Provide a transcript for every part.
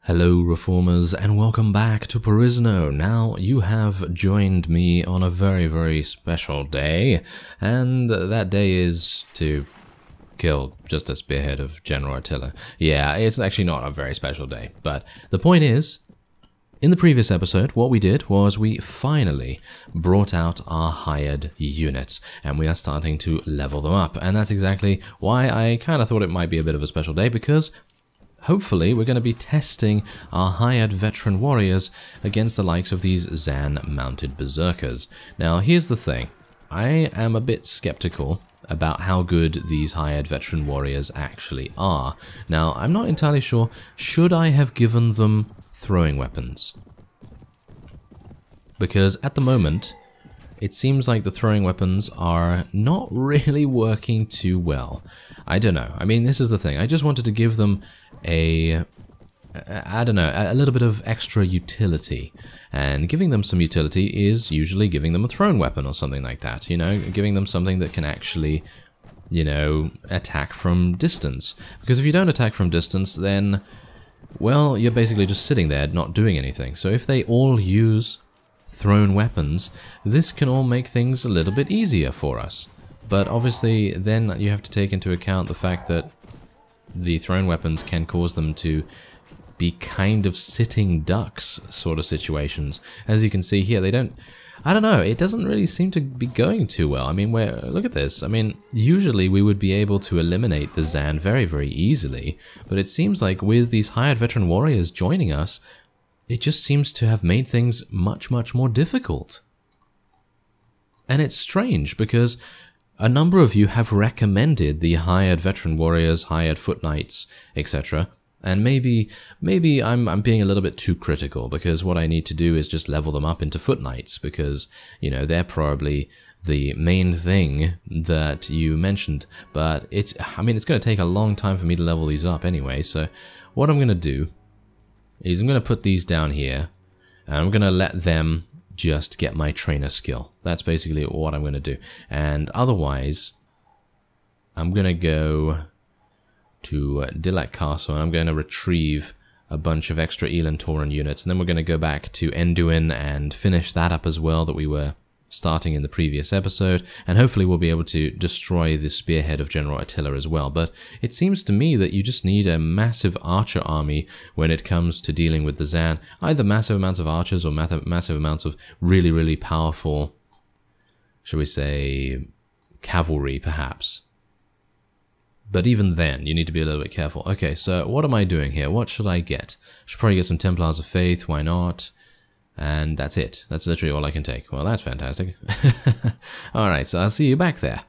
Hello Reformers and welcome back to Perisno. Now you have joined me on a very special day, and that day is to kill just a spearhead of General Attila. Yeah, it's actually not a very special day, but the point is, in the previous episode what we did was we finally brought out our hired units and we are starting to level them up, and that's exactly why I kind of thought it might be a bit of a special day, because hopefully we're going to be testing our hired veteran warriors against the likes of these Zan-mounted berserkers. Now here's the thing, I am a bit skeptical about how good these hired veteran warriors actually are. Now I'm not entirely sure, should I have given them throwing weapons? Because at the moment it seems like the throwing weapons are not really working too well. I don't know. I mean, this is the thing. I just wanted to give them a little bit of extra utility. And giving them some utility is usually giving them a thrown weapon or something like that. You know, giving them something that can actually, you know, attack from distance. Because if you don't attack from distance, then, well, you're basically just sitting there not doing anything. So if they all use thrown weapons, this can all make things a little bit easier for us. But obviously then you have to take into account the fact that the thrown weapons can cause them to be kind of sitting ducks sort of situations. As you can see here, they don't, I don't know, it doesn't really seem to be going too well. I mean, look at this. I mean, usually we would be able to eliminate the Zan very easily, but it seems like with these hired veteran warriors joining us, it just seems to have made things much more difficult. And it's strange because a number of you have recommended the hired veteran warriors, hired foot knights, etc. And maybe I'm being a little bit too critical, because what I need to do is just level them up into foot knights, because, you know, they're probably the main thing that you mentioned. But I mean, it's going to take a long time for me to level these up anyway, so what I'm going to do is I'm going to put these down here, and I'm going to let them just get my trainer skill. That's basically what I'm going to do. And otherwise, I'm going to go to Dilak Castle, and I'm going to retrieve a bunch of extra Elan Tauren units, and then we're going to go back to Enduin and finish that up as well that we were starting in the previous episode, and hopefully we'll be able to destroy the spearhead of General Attila as well. But it seems to me that you just need a massive archer army when it comes to dealing with the Zan. Either massive amounts of archers or massive amounts of really powerful, shall we say, cavalry perhaps. But even then, you need to be a little bit careful. Okay, so what am I doing here? What should I get? I should probably get some Templars of Faith, why not? And that's it. That's literally all I can take. Well, that's fantastic. Alright, so I'll see you back there.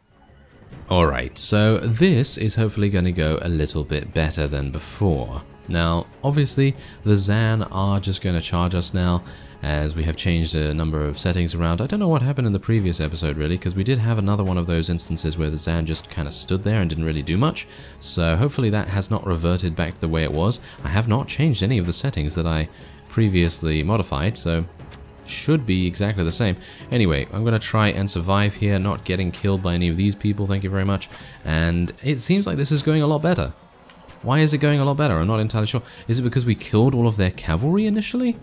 Alright, so this is hopefully going to go a little bit better than before. Now, obviously, the Zan are just going to charge us now, as we have changed a number of settings around. I don't know what happened in the previous episode, really, because we did have another one of those instances where the Zan just kind of stood there and didn't really do much. So hopefully that has not reverted back to the way it was. I have not changed any of the settings that I previously modified, so should be exactly the same. Anyway, I'm going to try and survive here, not getting killed by any of these people, thank you very much. And it seems like this is going a lot better. Why is it going a lot better? I'm not entirely sure. Is it because we killed all of their cavalry initially?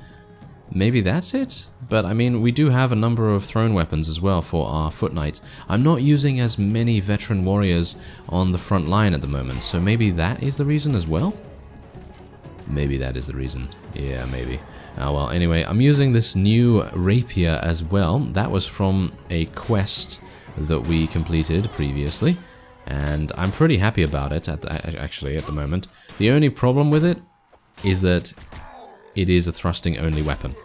Maybe that's it? But I mean, we do have a number of thrown weapons as well for our foot knights. I'm not using as many veteran warriors on the front line at the moment, so maybe that is the reason as well? Maybe that is the reason. Yeah, maybe. Oh well, anyway, I'm using this new rapier as well. That was from a quest that we completed previously, and I'm pretty happy about it, actually, at the moment. The only problem with it is that it is a thrusting-only weapon.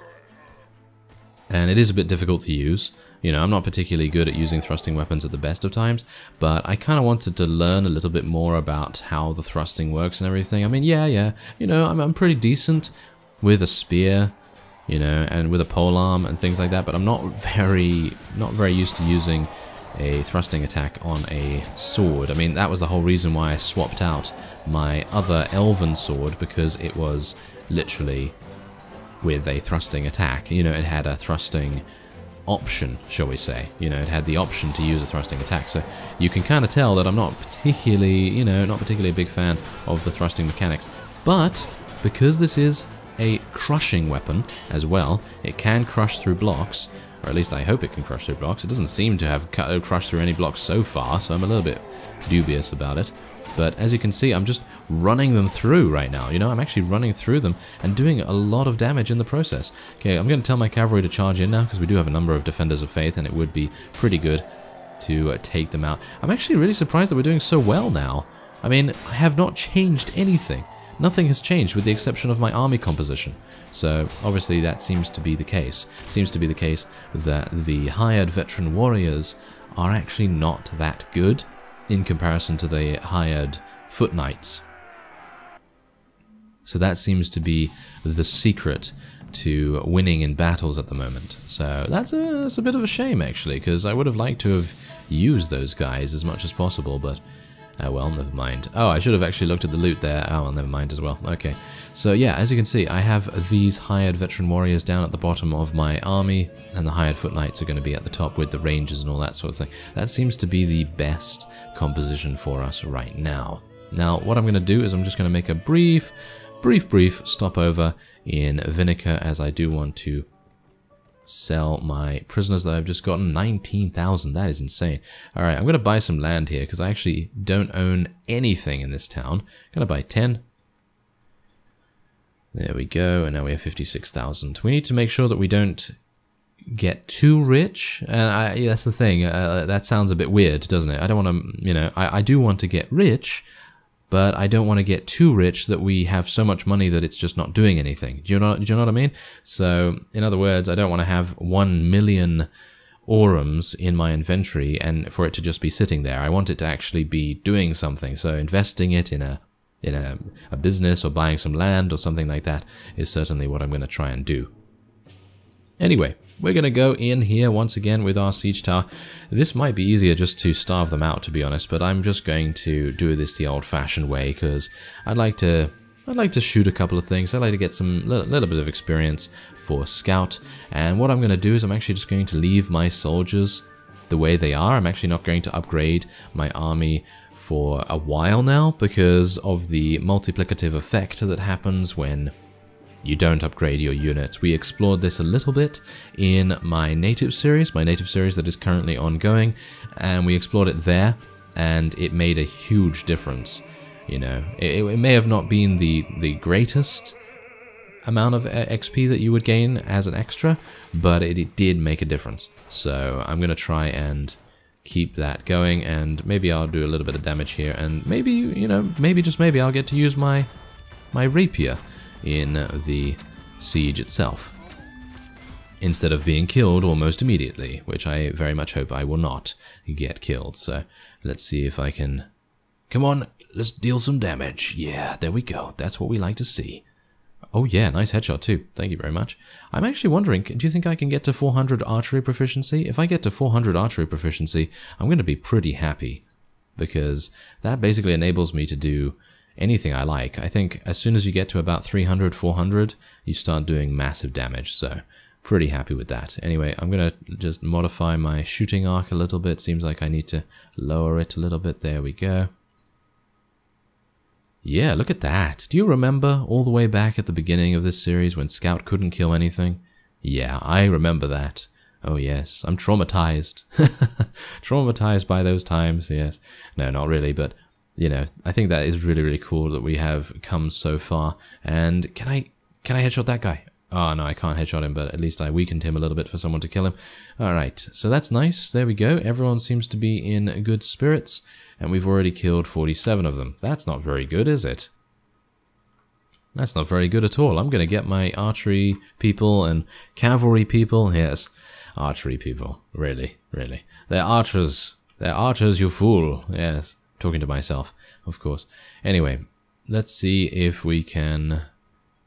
And it is a bit difficult to use. You know, I'm not particularly good at using thrusting weapons at the best of times, but I kind of wanted to learn a little bit more about how the thrusting works and everything. I mean, yeah, you know, I'm pretty decent with a spear, you know, and with a polearm and things like that, but I'm not very used to using a thrusting attack on a sword. I mean, that was the whole reason why I swapped out my other elven sword, because it was literally with a thrusting attack. You know, it had a thrusting option, shall we say. You know, it had the option to use a thrusting attack. So you can kind of tell that I'm not particularly, you know, not particularly a big fan of the thrusting mechanics. But because this is a crushing weapon as well. It can crush through blocks, or at least I hope it can crush through blocks. It doesn't seem to have crushed through any blocks so far, so I'm a little bit dubious about it. But as you can see, I'm just running them through right now. You know, I'm actually running through them and doing a lot of damage in the process. Okay, I'm going to tell my cavalry to charge in now, because we do have a number of Defenders of Faith, and it would be pretty good to take them out. I'm actually really surprised that we're doing so well now. I mean, I have not changed anything. Nothing has changed with the exception of my army composition. So obviously that seems to be the case. Seems to be the case that the hired veteran warriors are actually not that good in comparison to the hired foot knights. So that seems to be the secret to winning in battles at the moment. So that's a bit of a shame, actually, because I would have liked to have used those guys as much as possible, but oh well, never mind. Oh, I should have actually looked at the loot there. Oh well, never mind as well. Okay, so yeah, as you can see, I have these hired veteran warriors down at the bottom of my army, and the hired foot knights are going to be at the top with the rangers and all that sort of thing. That seems to be the best composition for us right now. Now, what I'm going to do is I'm just going to make a brief stopover in Vinica, as I do want to sell my prisoners that I've just gotten. 19,000, that is insane. Alright, I'm going to buy some land here, because I actually don't own anything in this town. I'm going to buy 10. There we go, and now we have 56,000. We need to make sure that we don't get too rich, and that's the thing, that sounds a bit weird, doesn't it? I don't want to, you know, I do want to get rich, but I don't want to get too rich that we have so much money that it's just not doing anything. Do you know what I mean? So, in other words, I don't want to have 1 million orums in my inventory and for it to just be sitting there. I want it to actually be doing something. So, investing it in a business or buying some land or something like that is certainly what I'm going to try and do. Anyway, we're going to go in here once again with our siege tower. This might be easier just to starve them out, to be honest, but I'm just going to do this the old-fashioned way, because I'd like to shoot a couple of things. I'd like to get some little bit of experience for scout, and what I'm going to do is I'm actually just going to leave my soldiers the way they are. I'm actually not going to upgrade my army for a while now, because of the multiplicative effect that happens when you don't upgrade your units. We explored this a little bit in my native series that is currently ongoing, and we explored it there, and it made a huge difference. You know, it may have not been the greatest amount of XP that you would gain as an extra, but it did make a difference. So I'm going to try and keep that going, and maybe I'll do a little bit of damage here, and maybe, you know, maybe just maybe I'll get to use my rapier in the siege itself, instead of being killed almost immediately, which I very much hope I will not get killed. So let's see if I can... Come on, let's deal some damage. Yeah, there we go. That's what we like to see. Oh yeah, nice headshot too. Thank you very much. I'm actually wondering, do you think I can get to 400 archery proficiency? If I get to 400 archery proficiency, I'm going to be pretty happy, because that basically enables me to do anything I like. I think as soon as you get to about 300, 400, you start doing massive damage, so pretty happy with that. Anyway, I'm going to just modify my shooting arc a little bit. Seems like I need to lower it a little bit. There we go. Yeah, look at that. Do you remember all the way back at the beginning of this series when Scout couldn't kill anything? Yeah, I remember that. Oh yes, I'm traumatized. Traumatized by those times, yes. No, not really, but you know, I think that is really, really cool that we have come so far. And can I headshot that guy? Oh no, I can't headshot him, but at least I weakened him a little bit for someone to kill him. Alright, so that's nice. There we go. Everyone seems to be in good spirits, and we've already killed 47 of them. That's not very good, is it? That's not very good at all. I'm going to get my archery people and cavalry people. Yes, archery people. Really, really. They're archers. They're archers, you fool. Yes. Talking to myself, of course. Anyway, let's see if we can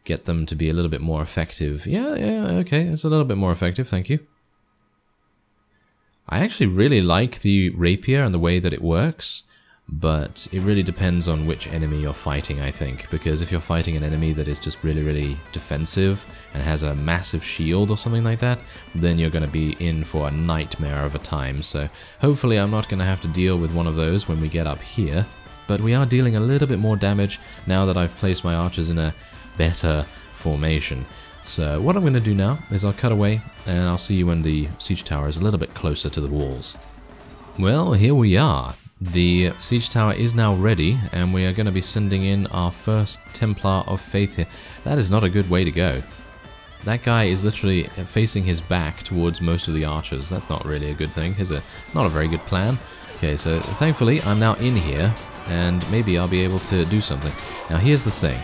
get them to be a little bit more effective. Yeah, okay, it's a little bit more effective, thank you. I actually really like the rapier and the way that it works, but it really depends on which enemy you're fighting, I think, because if you're fighting an enemy that is just really, really defensive and has a massive shield or something like that, then you're going to be in for a nightmare of a time. So hopefully I'm not going to have to deal with one of those when we get up here, but we are dealing a little bit more damage now that I've placed my archers in a better formation. So what I'm going to do now is I'll cut away, and I'll see you when the siege tower is a little bit closer to the walls. Well, here we are. The siege tower is now ready, and we are going to be sending in our first Templar of Faith here. That is not a good way to go. That guy is literally facing his back towards most of the archers. That's not really a good thing, is it? Not a very good plan. Okay, so thankfully I'm now in here, and maybe I'll be able to do something. Now here's the thing.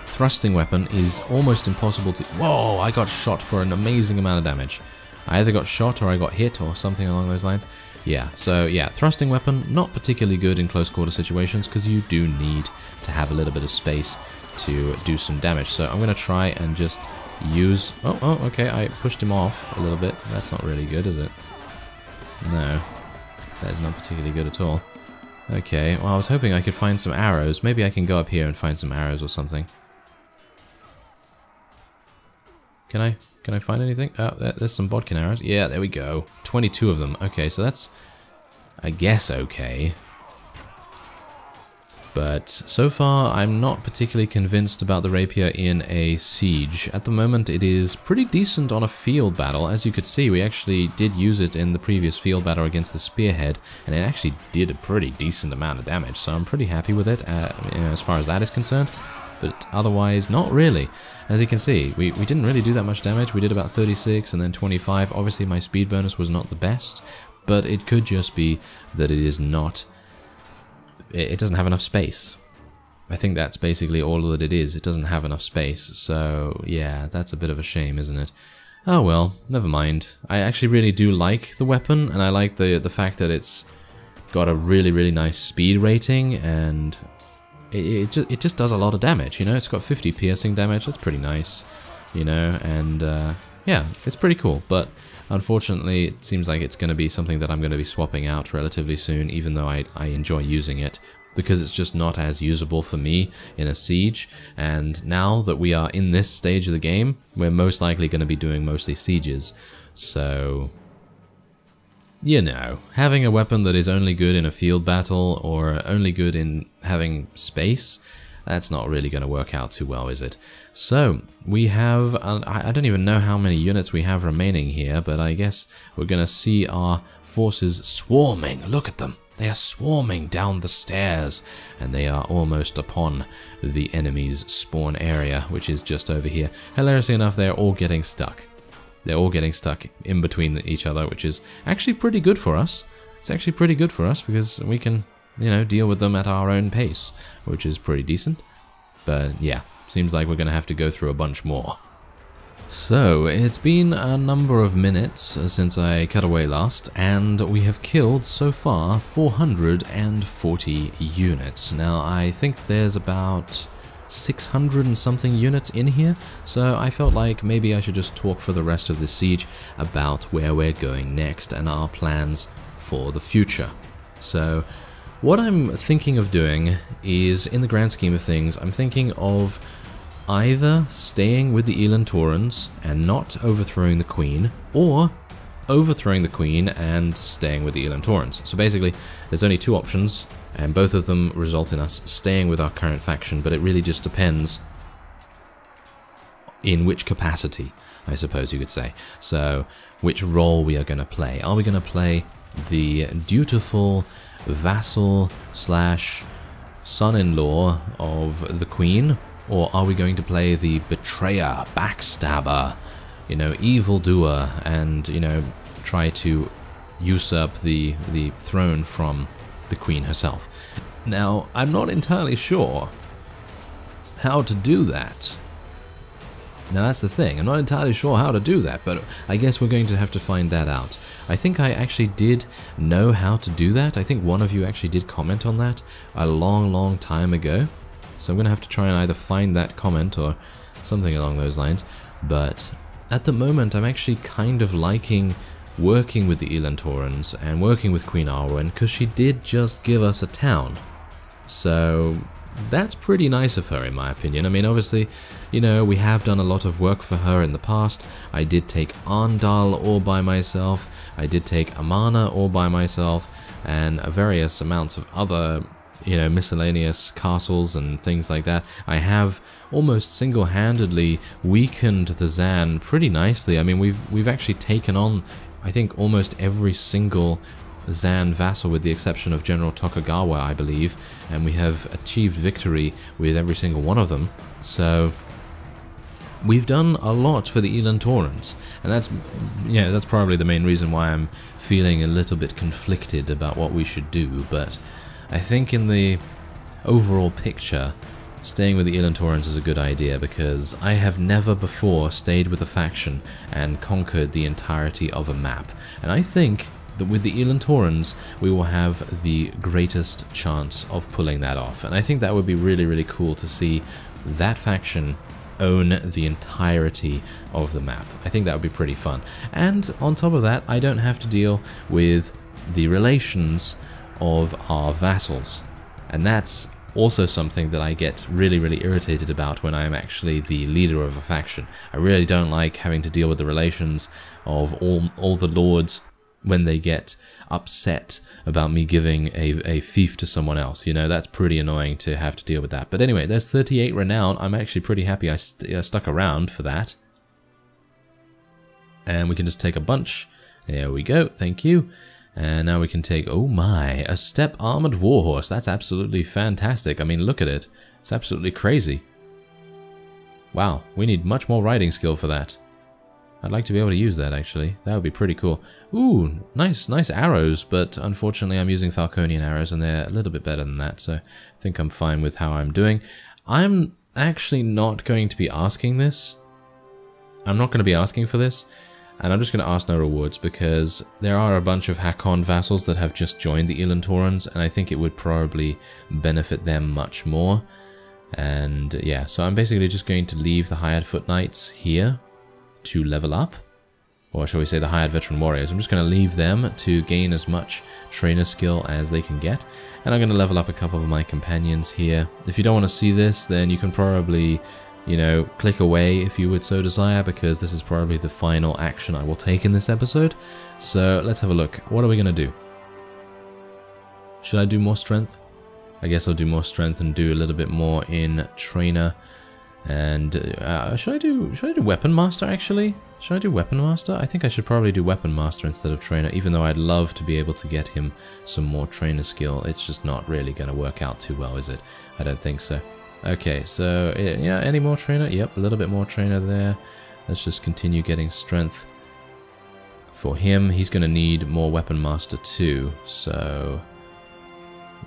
Thrusting weapon is almost impossible to... Whoa, I got shot for an amazing amount of damage. I either got shot or I got hit or something along those lines. Yeah, so yeah, thrusting weapon, not particularly good in close quarter situations because you do need to have a little bit of space to do some damage. So I'm going to try and just use... Oh, okay, I pushed him off a little bit. That's not really good, is it? No, that is not particularly good at all. Okay, well I was hoping I could find some arrows. Maybe I can go up here and find some arrows or something. Can I find anything? Oh, there's some bodkin arrows. Yeah, there we go. 22 of them. Okay, so that's, I guess, okay. But so far, I'm not particularly convinced about the rapier in a siege. At the moment, it is pretty decent on a field battle. As you could see, we actually did use it in the previous field battle against the spearhead, and it actually did a pretty decent amount of damage. So I'm pretty happy with it, as far as that is concerned. But otherwise, not really. As you can see, we didn't really do that much damage. We did about 36 and then 25. Obviously, my speed bonus was not the best, but it could just be that it is not... It doesn't have enough space. I think that's basically all that it is. It doesn't have enough space. So, yeah, that's a bit of a shame, isn't it? Oh well, never mind. I actually really do like the weapon, and I like the fact that it's got a really, really nice speed rating, and... It just does a lot of damage, you know. It's got 50 piercing damage. That's pretty nice, you know. And yeah, it's pretty cool. But unfortunately, it seems like it's going to be something that I'm going to be swapping out relatively soon, even though I enjoy using it, because it's just not as usable for me in a siege. And now that we are in this stage of the game, we're most likely going to be doing mostly sieges. So... you know, having a weapon that is only good in a field battle or only good in having space, that's not really going to work out too well, is it? So, we have, I don't even know how many units we have remaining here, but I guess we're going to see our forces swarming. Look at them. They are swarming down the stairs, and they are almost upon the enemy's spawn area, which is just over here. Hilariously enough, they're all getting stuck. They're all getting stuck in between each other, which is actually pretty good for us. It's actually pretty good for us because we can, you know, deal with them at our own pace, which is pretty decent. But yeah, seems like we're going to have to go through a bunch more. So, it's been a number of minutes since I cut away last, and we have killed so far 440 units. Now, I think there's about 600 and something units in here, so I felt like maybe I should just talk for the rest of the siege about where we're going next and our plans for the future. So what I'm thinking of doing is, in the grand scheme of things, I'm thinking of either staying with the Elan Taurans and not overthrowing the Queen, or overthrowing the Queen and staying with the Elan Taurans. So basically, there's only two options, and both of them result in us staying with our current faction, but it really just depends in which capacity, I suppose you could say. So, which role we are going to play. Are we going to play the dutiful vassal slash son-in-law of the Queen, or are we going to play the betrayer, backstabber, you know, evildoer, and, you know, try to usurp the throne from the Queen herself? Now, I'm not entirely sure how to do that. Now, that's the thing. I'm not entirely sure how to do that, but I guess we're going to have to find that out. I think I actually did know how to do that. I think one of you actually did comment on that a long, long time ago. So I'm going to have to try and either find that comment or something along those lines. But at the moment, I'm actually kind of liking working with the Elan Taurans and working with Queen Arwen, because she did just give us a town. So that's pretty nice of her, in my opinion. I mean, obviously, you know, we have done a lot of work for her in the past. I did take Arndal all by myself. I did take Amana all by myself, and various amounts of other you know, miscellaneous castles and things like that. I have almost single-handedly weakened the Zan pretty nicely. I mean, we've actually taken on, I think, almost every single Zan vassal with the exception of General Tokugawa, I believe, and we have achieved victory with every single one of them. So we've done a lot for the Elan Taurens, and that's probably the main reason why I'm feeling a little bit conflicted about what we should do. But I think in the overall picture, staying with the Elan Taurens is a good idea, because I have never before stayed with a faction and conquered the entirety of a map, and I think that with the Elan Taurens we will have the greatest chance of pulling that off. And I think that would be really, really cool to see that faction own the entirety of the map. I think that would be pretty fun. And on top of that, I don't have to deal with the relations of our vassals. And that's also something that I get really, really irritated about when I'm actually the leader of a faction. I really don't like having to deal with the relations of all the lords when they get upset about me giving a fief to someone else. You know, that's pretty annoying to have to deal with that. But anyway, there's 38 renown. I'm actually pretty happy I stuck around for that. And we can just take a bunch. There we go, thank you. And now we can take, oh my, a step armored warhorse. That's absolutely fantastic. I mean, look at it. It's absolutely crazy. Wow, we need much more riding skill for that. I'd like to be able to use that, actually. That would be pretty cool. Ooh, nice arrows, but unfortunately I'm using Falconian arrows and they're a little bit better than that, so I think I'm fine with how I'm doing. I'm actually not going to be asking this. I'm not going to be asking for this, and I'm just going to ask no rewards, because there are a bunch of Hakon vassals that have just joined the Elan Taurens, and I think it would probably benefit them much more. And yeah, so I'm basically just going to leave the hired foot knights here to level up, or shall we say the hired veteran warriors. I'm just going to leave them to gain as much trainer skill as they can get, and I'm going to level up a couple of my companions here. If you don't want to see this, then you can probably, you know, click away if you would so desire, because this is probably the final action I will take in this episode. So let's have a look. What are we going to do? Should I do more strength? I guess I'll do more strength and do a little bit more in trainer. And should I do Weapon Master, actually? Should I do Weapon Master? I think I should probably do Weapon Master instead of Trainer, even though I'd love to be able to get him some more trainer skill. It's just not really going to work out too well, is it? I don't think so. Okay, so yeah, any more trainer? Yep, a little bit more trainer there. Let's just continue getting strength for him. He's going to need more Weapon Master too, so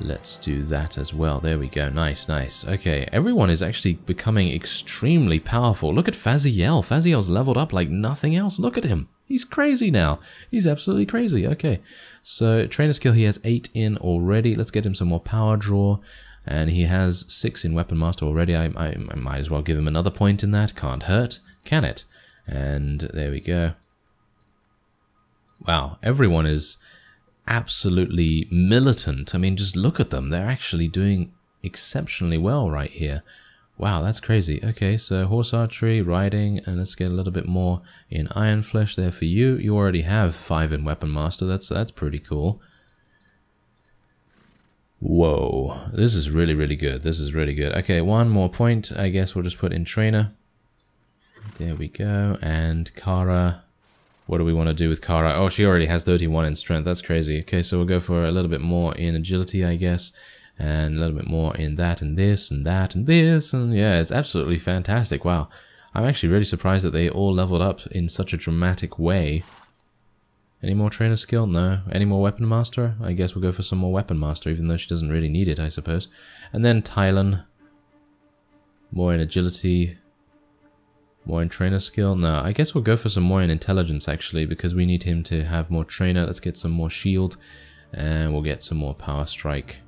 let's do that as well. There we go. Nice, nice. Okay, everyone is actually becoming extremely powerful. Look at Faziel. Faziel's leveled up like nothing else. Look at him. He's crazy now. He's absolutely crazy. Okay, so trainer skill, he has 8 in already. Let's get him some more power draw. And he has 6 in Weapon Master already. I might as well give him another point in that. Can't hurt, can it? And there we go. Wow, everyone is absolutely militant. I mean, just look at them. They're actually doing exceptionally well right here. Wow, that's crazy. Okay, so horse archery, riding, and let's get a little bit more in Iron Flesh there for you. You already have 5 in Weapon Master. That's pretty cool. Whoa, this is really, really good. This is really good. Okay, one more point. I guess we'll just put in trainer. There we go. And Kara. What do we want to do with Kara? Oh, she already has 31 in strength. That's crazy. Okay, so we'll go for a little bit more in agility, I guess. And a little bit more in that and this and that and this. And yeah, it's absolutely fantastic. Wow. I'm actually really surprised that they all leveled up in such a dramatic way. Any more trainer skill? No. Any more Weapon Master? I guess we'll go for some more Weapon Master, even though she doesn't really need it, I suppose. And then Tylan. More in agility. More in trainer skill? No, I guess we'll go for some more in intelligence, actually, because we need him to have more trainer. Let's get some more shield, and we'll get some more power strike.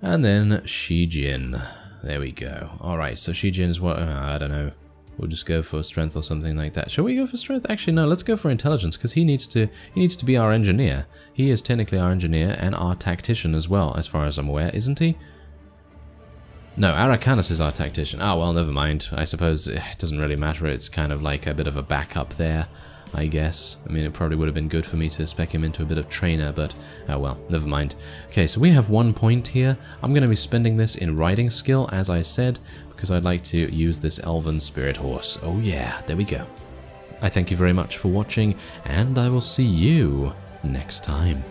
And then Shijin. There we go. Alright, so Shijin is what? I don't know. We'll just go for strength or something like that. Shall we go for strength? Actually, no, let's go for intelligence, because he needs to be our engineer. He is technically our engineer and our tactician as well, as far as I'm aware, isn't he? No, Arakanis is our tactician. Oh, well, never mind. I suppose it doesn't really matter. It's kind of like a bit of a backup there. I guess. I mean, it probably would have been good for me to spec him into a bit of trainer, but oh well, never mind. Okay, so we have 1 point here. I'm going to be spending this in riding skill, as I said, because I'd like to use this elven spirit horse. Oh yeah, there we go. I thank you very much for watching, and I will see you next time.